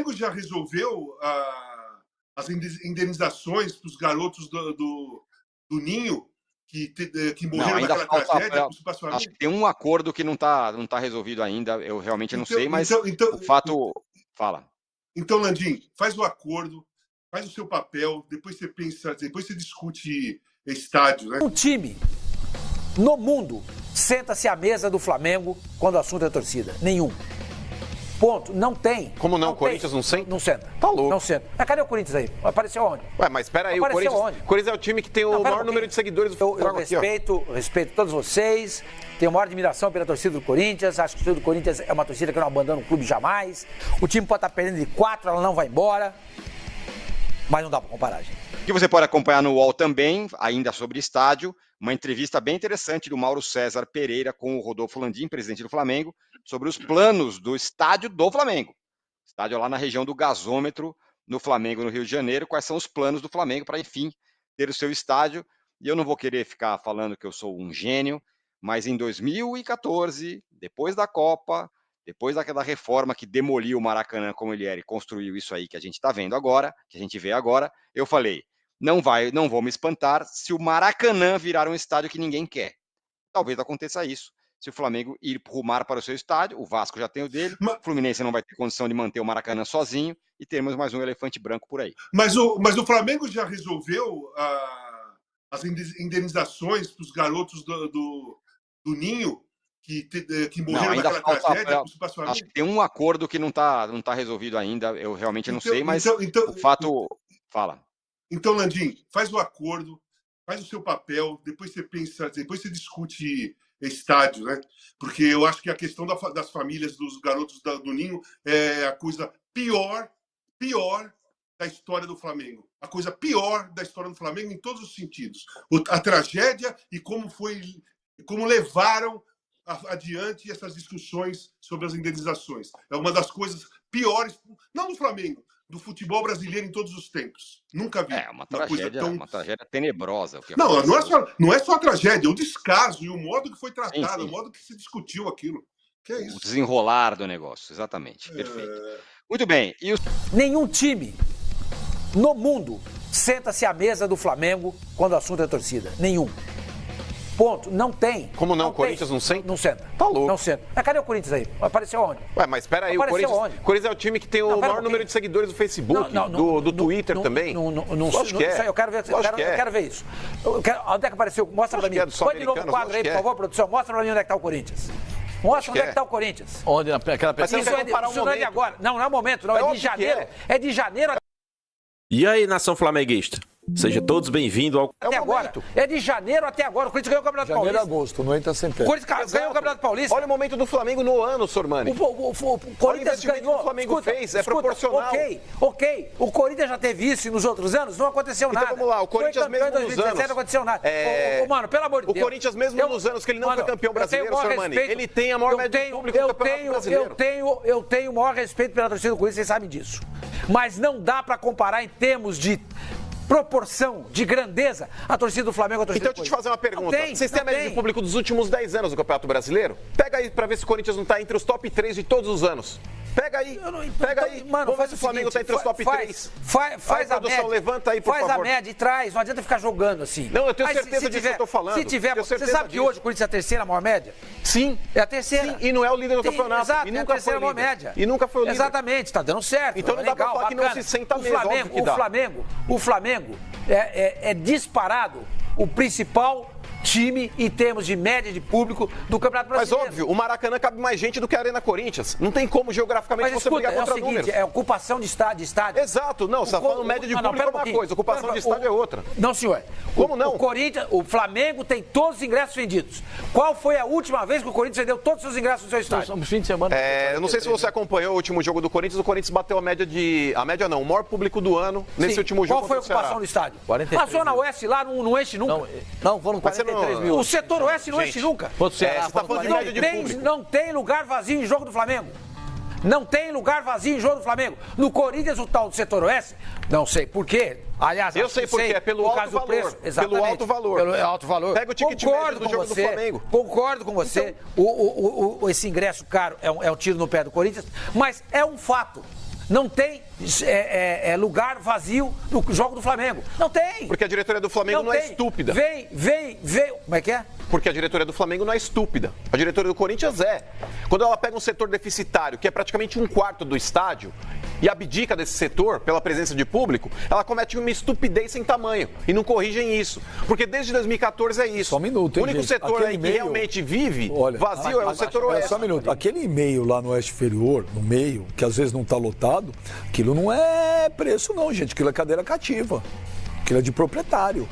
Flamengo já resolveu as indenizações para os garotos do Ninho que morreram naquela tragédia? Acho que tem um acordo que não tá resolvido ainda, eu realmente não sei, mas o fato... Fala. Então, Landim, faz o acordo, faz o seu papel, depois você pensa, depois você discute estádio, né? Um time no mundo senta-se à mesa do Flamengo quando o assunto é torcida. Nenhum. Ponto. Não tem. Como não? O Corinthians não senta? Não senta. Tá louco. Não senta. Mas cadê o Corinthians aí? Apareceu onde? Ué, mas espera aí, o Corinthians é o time que tem o maior número de seguidores do Eu respeito todos vocês, tenho a maior admiração pela torcida do Corinthians, acho que a torcida do Corinthians é uma torcida que não abandona o clube jamais. O time pode estar perdendo de 4, ela não vai embora, mas não dá pra comparar, gente. Que você pode acompanhar no UOL também, ainda sobre estádio, uma entrevista bem interessante do Mauro César Pereira com o Rodolfo Landim, presidente do Flamengo, sobre os planos do estádio do Flamengo. Estádio lá na região do Gasômetro, no Flamengo, no Rio de Janeiro. Quais são os planos do Flamengo para, enfim, ter o seu estádio? E eu não vou querer ficar falando que eu sou um gênio, mas em 2014, depois da Copa, depois daquela reforma que demoliu o Maracanã como ele era e construiu isso aí que a gente está vendo agora, que a gente vê agora, eu falei, não vou me espantar se o Maracanã virar um estádio que ninguém quer. Talvez aconteça isso. Se o Flamengo ir rumar para o seu estádio, o Vasco já tem o dele, o Fluminense não vai ter condição de manter o Maracanã sozinho e teremos mais um elefante branco por aí. Mas o Flamengo já resolveu as indenizações para os garotos do Ninho que morreram naquela tragédia? Acho que tem um acordo que não tá resolvido ainda, eu realmente não sei, mas o fato... Fala. Então, Landim, faz o acordo, faz o seu papel, depois você pensa, depois você discute estádio, né? Porque eu acho que a questão das famílias dos garotos do Ninho é a coisa pior da história do Flamengo. A coisa pior da história do Flamengo em todos os sentidos. A tragédia e como levaram adiante essas discussões sobre as indenizações. É uma das coisas piores, não do Flamengo, do futebol brasileiro em todos os tempos. Nunca vi. É uma tragédia tenebrosa. Não é só a tragédia, o descaso e o modo que foi tratado, o modo que se discutiu aquilo. Que é isso? O desenrolar do negócio, exatamente. Perfeito. Muito bem. Nenhum time no mundo senta-se à mesa do Flamengo quando o assunto é torcida. Nenhum. Ponto. Não tem. Como não? O Corinthians não senta? Não senta. Tá louco. Não senta. Mas cadê o Corinthians aí? Apareceu onde? Ué, mas espera aí, o Corinthians é o time que tem o maior número de seguidores do Facebook, do Twitter também. Acho que é. Eu quero ver, eu quero ver isso. Onde é que apareceu? Mostra pra mim. Põe de novo o quadro aí, por favor, produção. Mostra pra mim onde é que tá o Corinthians. Mostra onde é que tá o Corinthians. Onde? Naquela pessoa. Isso não é de agora. Não é o momento, não. É de janeiro. É de janeiro. E aí, nação flamenguista? Sejam todos bem-vindos ao... Até agora. É de janeiro até agora. O Corinthians ganhou o Campeonato Paulista. Janeiro a agosto, não entra sem pé. O Corinthians ganhou o Campeonato Paulista. Olha o momento do Flamengo no ano, Sormani. O Corinthians ganhou. O Flamengo fez, é proporcional. Ok. O Corinthians já teve isso e nos outros anos não aconteceu nada. Então vamos lá, o Corinthians mesmo nos anos... Não aconteceu nada. Mano, pelo amor de Deus. O Corinthians mesmo nos anos que ele não foi campeão brasileiro, Sormani, ele tem a maior média de público do Campeonato Brasileiro. Eu tenho o maior respeito pela torcida do Corinthians, vocês sabem disso. Mas não dá pra comparar em termos de proporção, de grandeza, a torcida do Flamengo, a torcida Então, deixa eu te fazer uma pergunta. Vocês têm a média de público dos últimos 10 anos do Campeonato Brasileiro? Pega aí pra ver se o Corinthians não tá entre os top 3 de todos os anos. Pega aí. Mano, vamos ver se o Flamengo tá entre os top 3. Faz a média. Levanta aí, por favor. Faz a média e traz. Não adianta ficar jogando assim. Não, eu tenho certeza disso que eu tô falando. Se tiver, você sabe que hoje o Corinthians é a terceira maior média? Sim. É a terceira. Sim, e não é o líder do campeonato. Exato, e nunca foi o líder. Média. E nunca foi o líder. Exatamente, tá dando certo. Então não dá pra falar que não se senta mesmo, óbvio que dá. O Flamengo é disparado o principal time em termos de média de público do Campeonato Brasileiro. Mas óbvio, o Maracanã cabe mais gente do que a Arena Corinthians. Não tem como geograficamente você brigar contra números. É ocupação de estádio. Exato, não, você está falando média de público é uma coisa, ocupação de estádio é outra. Não, senhor. Como não? O Flamengo tem todos os ingressos vendidos. Qual foi a última vez que o Corinthians vendeu todos os seus ingressos no seu estádio? No fim de semana. Eu não sei se você acompanhou o último jogo do Corinthians. O Corinthians bateu a média o maior público do ano nesse último jogo. Qual foi a ocupação do estádio? 43 a Zona Oeste lá não enche nunca. Não, foram 43 mil. O setor Oeste não enche nunca. Você está falando de média de público. Não tem lugar vazio em jogo do Flamengo. Não tem lugar vazio em jogo do Flamengo. No Corinthians, o tal do setor Oeste, não sei por quê. Aliás, eu sei por quê, é pelo alto valor. Preço. Exatamente. Pelo alto valor. Pelo alto valor. Pega o ticket médio do jogo do Flamengo. Concordo com você. Então, esse ingresso caro é um tiro no pé do Corinthians, mas é um fato. Não tem lugar vazio no jogo do Flamengo. Não tem. Porque a diretoria do Flamengo não é estúpida. Vem. Como é que é? Porque a diretoria do Flamengo não é estúpida. A diretoria do Corinthians é. Quando ela pega um setor deficitário, que é praticamente 1/4 do estádio, e abdica desse setor pela presença de público, ela comete uma estupidez sem tamanho. E não corrigem isso. Porque desde 2014 é isso. Só um minuto, hein, o único gente? setor Aquele aí que e-mail, realmente vive olha, vazio é o setor oeste. Só um minuto. Aquele e-mail lá no Oeste Inferior, no meio, que às vezes não está lotado, aquilo não é preço não, gente. Aquilo é cadeira cativa. Aquilo é de proprietário.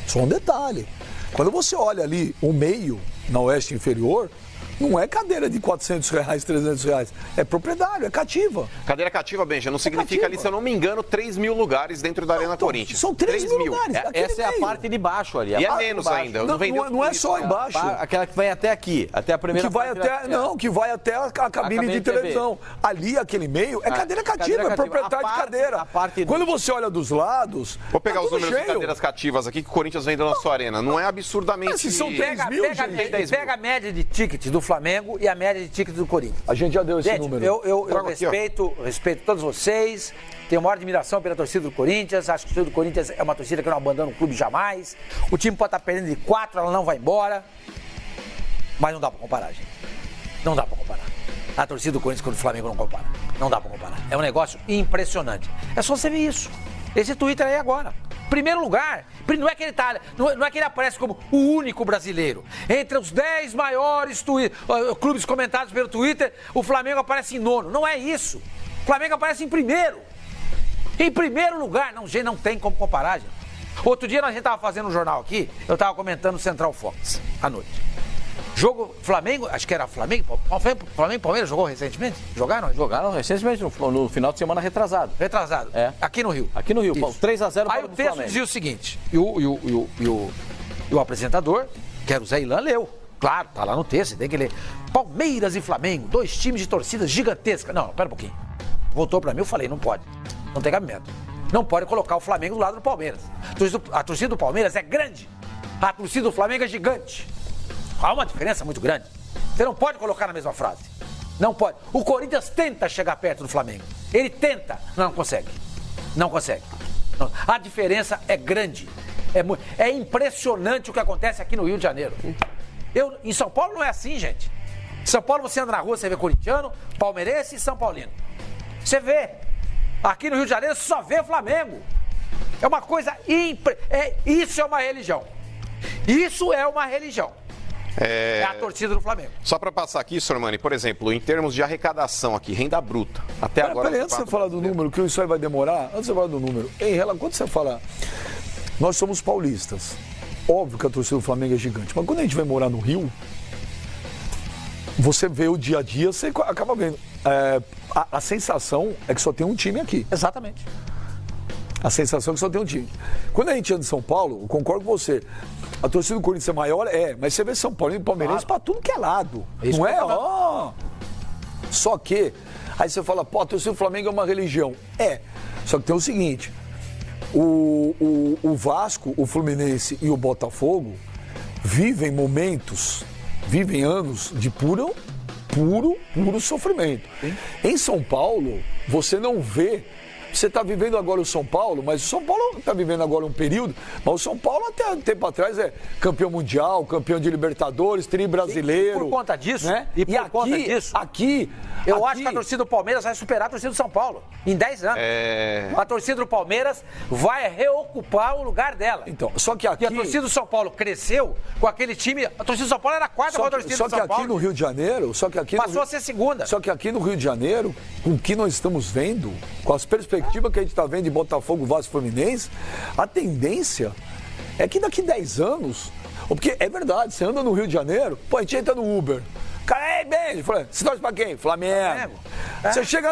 Só um detalhe. Quando você olha ali o meio na Oeste Inferior, não é cadeira de R$400, R$300. É proprietário, é cativa. Cadeira cativa, Benja, não significa cativa. ali, se eu não me engano, 3 mil lugares dentro da Arena Corinthians. São 3 mil lugares. Essa é a parte de baixo ali. E é menos ainda. Não é só embaixo. Aquela que vai até aqui, até a primeira que vai até a cabine de televisão. Ali, aquele meio, é cadeira cativa, é proprietário de cadeira. Quando você olha dos lados. Vou pegar os números de cadeiras cativas aqui que o Corinthians vendeu na sua arena. Não é absurdamente. São 3 mil, pega a média de tickets do Flamengo e a média de tickets do Corinthians. A gente já deu esse número. Eu respeito todos vocês, tenho a maior admiração pela torcida do Corinthians, acho que a torcida do Corinthians é uma torcida que não abandona o clube jamais. O time pode estar perdendo de 4, ela não vai embora, mas não dá pra comparar, gente. Não dá pra comparar. A torcida do Corinthians com o Flamengo não compara. Não dá pra comparar. É um negócio impressionante. É só você ver isso. Esse Twitter aí agora. Primeiro lugar, não é que ele não é que ele aparece como o único brasileiro. Entre os 10 maiores clubes comentados pelo Twitter, o Flamengo aparece em 9º. Não é isso. O Flamengo aparece em primeiro. Em primeiro lugar. Não, gente, não tem como comparar, gente. Outro dia a gente estava fazendo um jornal aqui, eu estava comentando o Central Fox, à noite. Jogo Flamengo, acho que era Flamengo e Palmeiras jogou recentemente? Jogaram? Jogaram recentemente, no final de semana retrasado. Retrasado? É. Aqui no Rio. Aqui no Rio, 3-0 Aí o texto dizia o seguinte, e o apresentador, que era o Zé Ilan, leu. Claro, tá lá no texto, tem que ler. Palmeiras e Flamengo, 2 times de torcidas gigantescas. Não, pera um pouquinho. Voltou pra mim, eu falei, não pode. Não tem cabimento. Não pode colocar o Flamengo do lado do Palmeiras. A torcida do Palmeiras é grande. A torcida do Flamengo é gigante. Há uma diferença muito grande. Você não pode colocar na mesma frase. Não pode. O Corinthians tenta chegar perto do Flamengo. Ele tenta, não consegue. Não consegue. Não. A diferença é grande. É impressionante o que acontece aqui no Rio de Janeiro. Em São Paulo não é assim, gente. Em São Paulo você anda na rua, você vê corintiano, palmeirense e São Paulino. Você vê. Aqui no Rio de Janeiro você só vê Flamengo. É uma coisa... Isso é uma religião. Isso é uma religião. É a torcida do Flamengo. Só para passar aqui, Sormani, por exemplo, em termos de arrecadação aqui, renda bruta, até agora... Peraí, antes de você falar do número, que isso aí vai demorar, antes de você falar do número, quando você fala, nós somos paulistas, óbvio que a torcida do Flamengo é gigante, mas quando a gente vai morar no Rio, você vê o dia a dia, você acaba vendo. A sensação é que só tem um time aqui. Exatamente. A sensação é que só tem um time. Quando a gente anda em São Paulo, eu concordo com você. A torcida do Corinthians é maior, mas você vê São Paulo e Palmeirense pra tudo que é lado. Isso não é? Só que, aí você fala, a torcida do Flamengo é uma religião. Só que tem o seguinte, o Vasco, o Fluminense e o Botafogo vivem anos de puro sofrimento. Sim. Em São Paulo, você não vê. Você está vivendo agora o São Paulo, mas o São Paulo está vivendo agora um período, mas o São Paulo até um tempo atrás é campeão mundial, campeão de Libertadores, tri brasileiro. E por conta disso, né? Eu acho que a torcida do Palmeiras vai superar a torcida do São Paulo em 10 anos. A torcida do Palmeiras vai reocupar o lugar dela. Então, só que aqui... E a torcida do São Paulo cresceu com aquele time... A torcida do São Paulo era a quarta com a torcida do São Paulo. Só que aqui no Rio de Janeiro... Passou a ser segunda. Só que aqui no Rio de Janeiro, com o que nós estamos vendo, com as perspectivas que a gente está vendo de Botafogo, Vasco e Fluminense, a tendência é que daqui 10 anos... Porque é verdade, você anda no Rio de Janeiro, a gente entra no Uber... Cara, bem, você torce pra quem? Flamengo. Você chega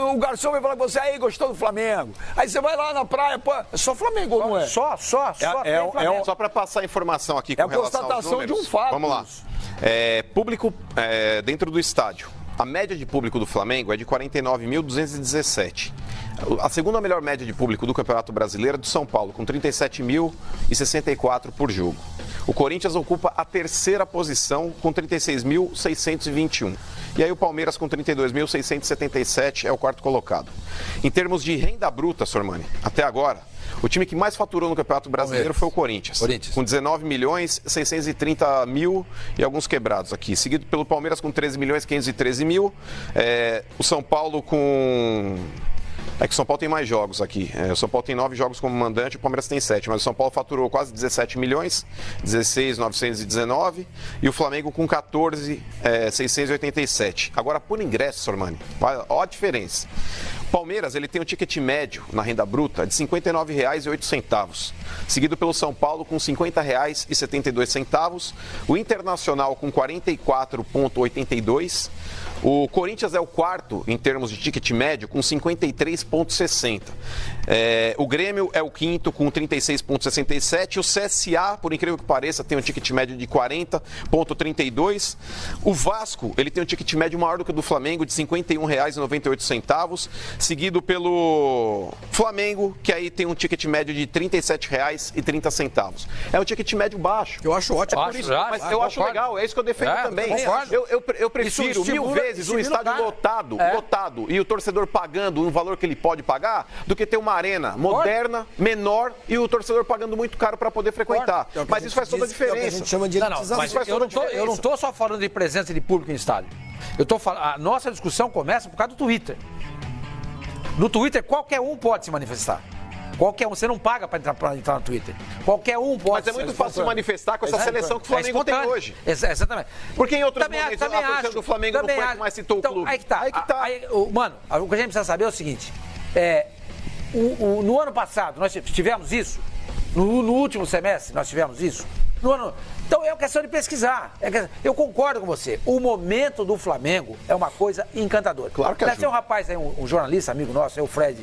o garçom vai falar com você, aí, gostou do Flamengo? Aí você vai lá na praia, pô, é só Flamengo ou não é? Só Flamengo. Só pra passar a informação aqui com relação aos números. É a constatação de um fato. Vamos lá. Público dentro do estádio. A média de público do Flamengo é de 49.217. A segunda melhor média de público do Campeonato Brasileiro é do São Paulo, com 37.064 por jogo. O Corinthians ocupa a terceira posição, com 36.621. E aí o Palmeiras, com 32.677, é o quarto colocado. Em termos de renda bruta, Sormani, até agora, o time que mais faturou no Campeonato Brasileiro foi o Corinthians. Com 19.630.000 e alguns quebrados aqui. Seguido pelo Palmeiras com 13.513.000. O São Paulo com... É que o São Paulo tem mais jogos aqui. O São Paulo tem 9 jogos como mandante, o Palmeiras tem 7. Mas o São Paulo faturou quase 17 milhões, 16.919. E o Flamengo com 14.687. Agora, por ingresso, Sormani, olha a diferença. O Palmeiras ele tem um ticket médio na renda bruta de R$ 59,08. Seguido pelo São Paulo com R$ 50,72. O Internacional com 44,82. O Corinthians é o quarto em termos de ticket médio com 53,60. O Grêmio é o quinto com 36,67. O CSA, por incrível que pareça, tem um ticket médio de 40,32. O Vasco, ele tem um ticket médio maior do que o do Flamengo, de R$ 51,98. Seguido pelo Flamengo, que aí tem um ticket médio de R$ 37,30. É um ticket médio baixo. Eu acho ótimo. Mas eu acho legal, é isso que eu defendo também. Eu prefiro mil vezes um estádio lotado e o torcedor pagando um valor que ele pode pagar, do que ter uma arena moderna, menor e o torcedor pagando muito caro para poder frequentar. Mas isso faz toda a diferença. A gente chama de eu não estou só falando de presença de público em estádio. Eu estou falando, a nossa discussão começa por causa do Twitter. No Twitter, qualquer um pode se manifestar. Qualquer um, você não paga para entrar no Twitter. Qualquer um pode. Mas é muito fácil se manifestar com essa seleção que o Flamengo tem hoje. Exatamente. Porque em outros momentos a torcida do Flamengo não foi a que mais citou o clube. Aí que tá. Mano, o que a gente precisa saber é o seguinte. No ano passado, nós tivemos isso. No último semestre, nós tivemos isso. Então é uma questão de pesquisar. Eu concordo com você. O momento do Flamengo é uma coisa encantadora. Claro que é. Tem um rapaz aí, um jornalista, amigo nosso, o Fred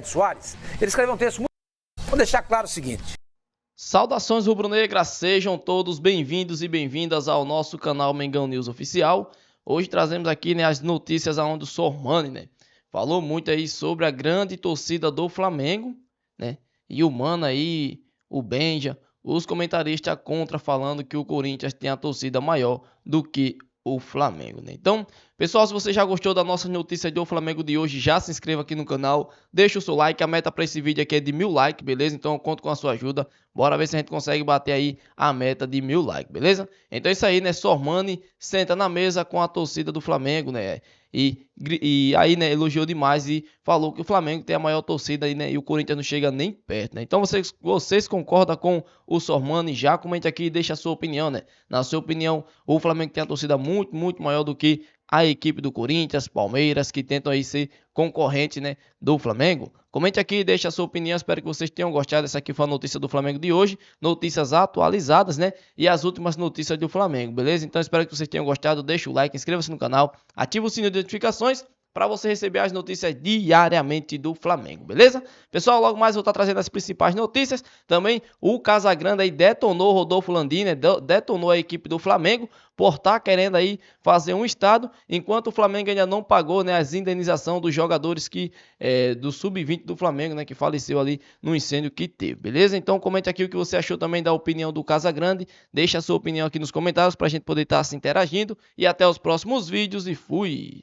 Soares. Ele escreveu um texto muito... Vou deixar claro o seguinte. Saudações rubro-negras, sejam todos bem-vindos e bem-vindas ao nosso canal Mengão News Oficial. Hoje trazemos aqui, né, as notícias aonde o Sormani, né, falou muito aí sobre a grande torcida do Flamengo, né? E o mano aí, o Benja, os comentaristas contra falando que o Corinthians tem a torcida maior do que o Flamengo, né? Então, pessoal, se você já gostou da nossa notícia do Flamengo de hoje, já se inscreva aqui no canal, deixa o seu like, a meta para esse vídeo aqui é de 1000 likes, beleza? Então eu conto com a sua ajuda, bora ver se a gente consegue bater aí a meta de 1000 likes, beleza? Então é isso aí, né? Sormani senta na mesa com a torcida do Flamengo, né? E aí, né, elogiou demais e falou que o Flamengo tem a maior torcida aí, né, e o Corinthians não chega nem perto, né? Então vocês concordam com o Sormani? Já comente aqui e deixa a sua opinião, né? Na sua opinião, o Flamengo tem a torcida muito, muito maior do que a equipe do Corinthians, Palmeiras, que tentam aí ser concorrente, né, do Flamengo? Comente aqui e deixe a sua opinião, espero que vocês tenham gostado. Essa aqui foi a notícia do Flamengo de hoje, notícias atualizadas, né, e as últimas notícias do Flamengo, beleza? Então espero que vocês tenham gostado, deixa o like, inscreva-se no canal, ativa o sininho de notificações para você receber as notícias diariamente do Flamengo, beleza? Pessoal, logo mais eu vou estar trazendo as principais notícias. Também o Casagrande aí detonou o Rodolfo Landim, né? Detonou a equipe do Flamengo por estar querendo aí fazer um estádio, enquanto o Flamengo ainda não pagou, né, as indenizações dos jogadores que do sub-20 do Flamengo, né, que faleceu ali no incêndio que teve, beleza? Então comente aqui o que você achou também da opinião do Casagrande, deixa a sua opinião aqui nos comentários para a gente poder estar se interagindo, e até os próximos vídeos e fui!